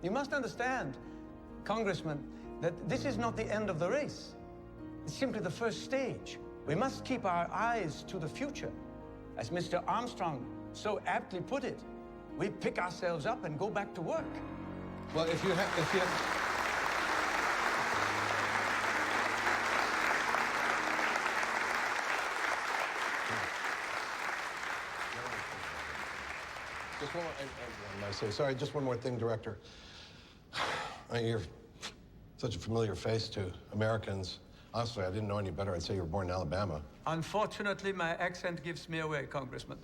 You must understand, Congressman, that this is not the end of the race. It's simply the first stage. We must keep our eyes to the future. As Mr. Armstrong so aptly put it, we pick ourselves up and go back to work. Well, if you have... Just one more, sorry, just one more thing, Director. You're such a familiar face to Americans. Honestly, I didn't know any better. I'd say you were born in Alabama. Unfortunately, my accent gives me away, Congressman.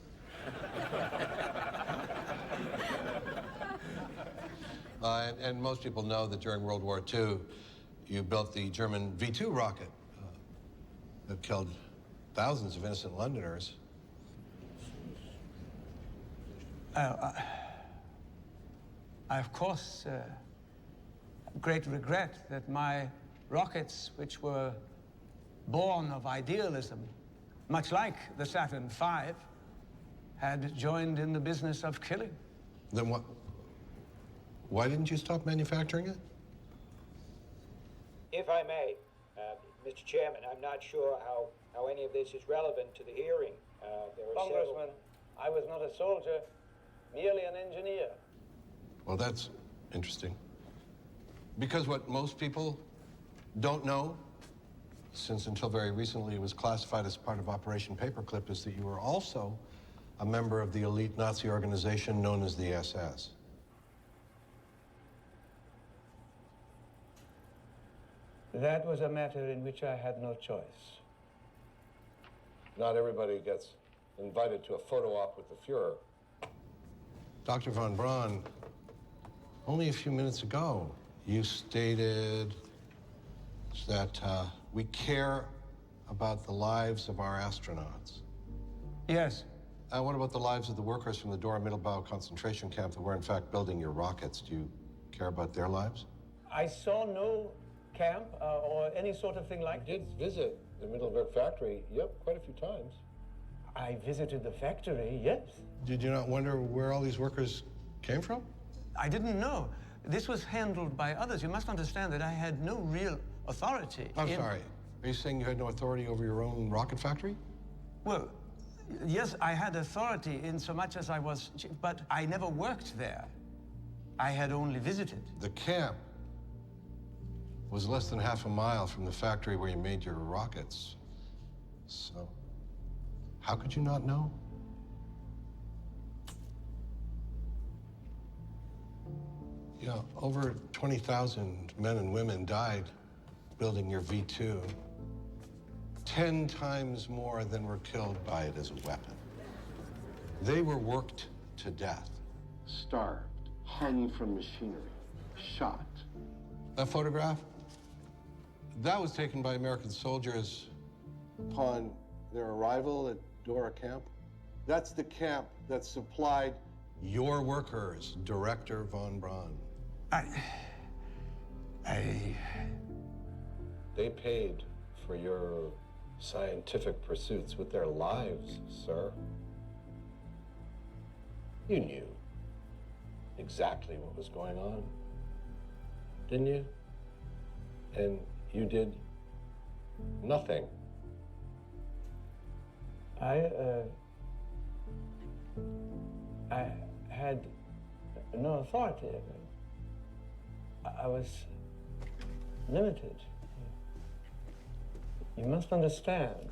And most people know that during World War II, you built the German V-2 rocket that killed thousands of innocent Londoners. I, of course, great regret that my rockets, which were born of idealism, much like the Saturn V, had joined in the business of killing. Then what? Why didn't you stop manufacturing it? If I may, Mr. Chairman, I'm not sure how any of this is relevant to the hearing. There are Congressman, I was not a soldier, merely an engineer. Well, that's interesting. Because what most people don't know, since until very recently it was classified as part of Operation Paperclip, is that you were also a member of the elite Nazi organization known as the SS. That was a matter in which I had no choice. Not everybody gets invited to a photo op with the Fuhrer. Dr. von Braun, only a few minutes ago, you stated that we care about the lives of our astronauts. Yes. What about the lives of the workers from the Dora Mittelbau concentration camp that were in fact building your rockets? Do you care about their lives? I saw no camp or any sort of thing like that. You did visit the Mittelbau factory, quite a few times. I visited the factory, yes. Did you not wonder where all these workers came from? I didn't know. This was handled by others. You must understand that I had no real authority. I'm sorry. Are you saying you had no authority over your own rocket factory? Well, yes, I had authority in so much as I was, but I never worked there. I had only visited. The camp was less than half a mile from the factory where you made your rockets. So, how could you not know? You know, over 20,000 men and women died building your V-2. 10 times more than were killed by it as a weapon. They were worked to death, starved, hung from machinery, shot. That photograph, that was taken by American soldiers upon their arrival at Dora Camp. That's the camp that supplied your workers, Director von Braun. They paid for your scientific pursuits with their lives, sir. You knew exactly what was going on, didn't you? And you did nothing. I had no authority. I was limited. You must understand